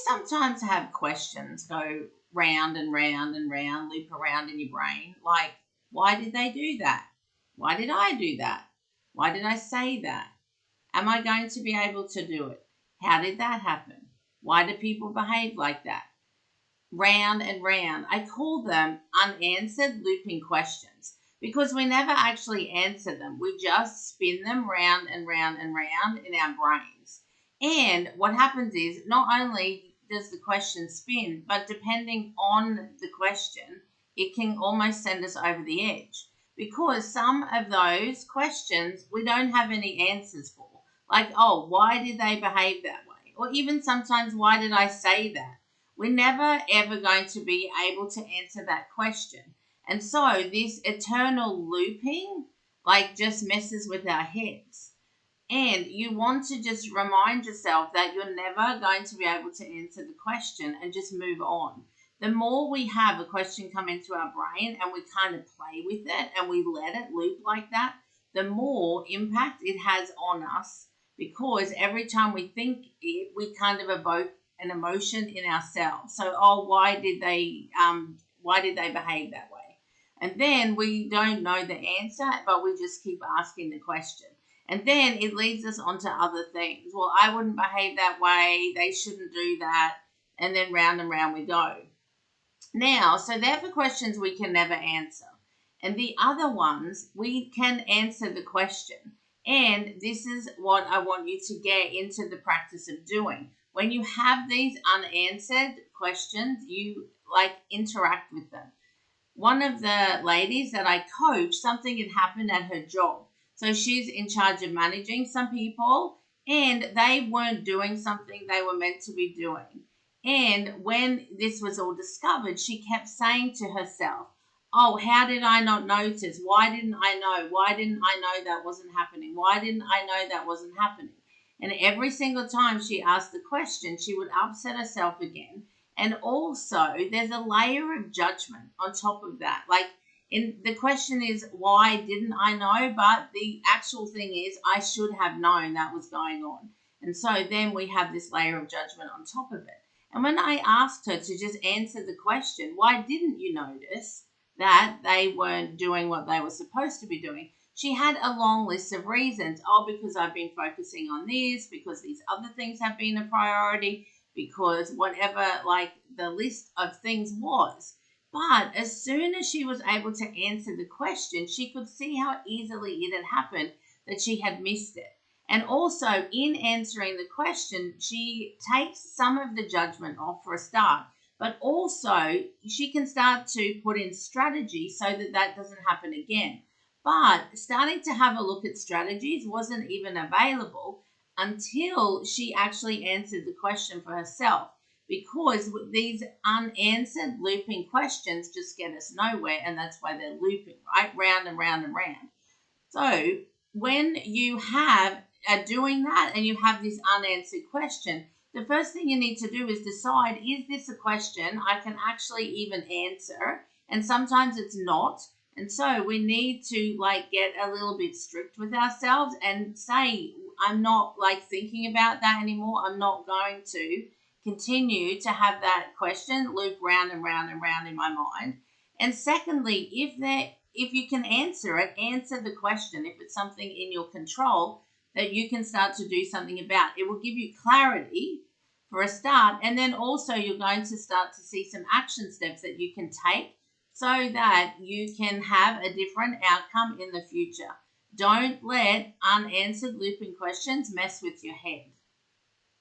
sometimes have questions go round and round and round, loop around in your brain, like, why did they do that? Why did I do that? Why did I say that? Am I going to be able to do it? How did that happen? Why do people behave like that? Round and round. I call them unanswered looping questions because we never actually answer them. We just spin them round and round and round in our brains. And what happens is not only does the question spin, but depending on the question, it can almost send us over the edge because some of those questions we don't have any answers for. Like, oh, why did they behave that way? Or even sometimes, why did I say that? We're never ever going to be able to answer that question. And so this eternal looping just messes with our heads. And you want to just remind yourself that you're never going to be able to answer the question and just move on. The more we have a question come into our brain and we kind of play with it and we let it loop like that, the more impact it has on us because every time we think it, we kind of evoke an emotion in ourselves. So, oh, why did they behave that way? And then we don't know the answer, but we just keep asking the question. And then it leads us on to other things. Well, I wouldn't behave that way. They shouldn't do that. And then round and round we go. Now, so they're the questions we can never answer. And the other ones, we can answer the question. And this is what I want you to get into the practice of doing. When you have these unanswered questions, you interact with them. One of the ladies that I coach, something had happened at her job. So she's in charge of managing some people and they weren't doing something they were meant to be doing. And when this was all discovered, she kept saying to herself, oh, how did I not notice? Why didn't I know? Why didn't I know that wasn't happening? Why didn't I know that wasn't happening? And every single time she asked the question, she would upset herself again. And also, there's a layer of judgment on top of that. The question is, why didn't I know? But the actual thing is, I should have known that was going on. And so then we have this layer of judgment on top of it. And when I asked her to just answer the question, why didn't you notice that they weren't doing what they were supposed to be doing? She had a long list of reasons. Oh, because I've been focusing on this, because these other things have been a priority, because whatever the list of things was. But as soon as she was able to answer the question, she could see how easily it had happened that she had missed it. And also in answering the question, she takes some of the judgment off for a start, but also she can start to put in strategy so that that doesn't happen again. But starting to have a look at strategies wasn't even available until she actually answered the question for herself, because these unanswered looping questions just get us nowhere, and that's why they're looping, right? Round and round and round. So when you are doing that and you have this unanswered question, the first thing you need to do is decide, is this a question I can actually even answer? And sometimes it's not. And so we need to get a little bit strict with ourselves and say, I'm not thinking about that anymore. I'm not going to continue to have that question loop round and round and round in my mind. And secondly, if you can answer it, answer the question. If it's something in your control that you can start to do something about, it will give you clarity for a start. And then also you're going to start to see some action steps that you can take so that you can have a different outcome in the future. Don't let unanswered looping questions mess with your head.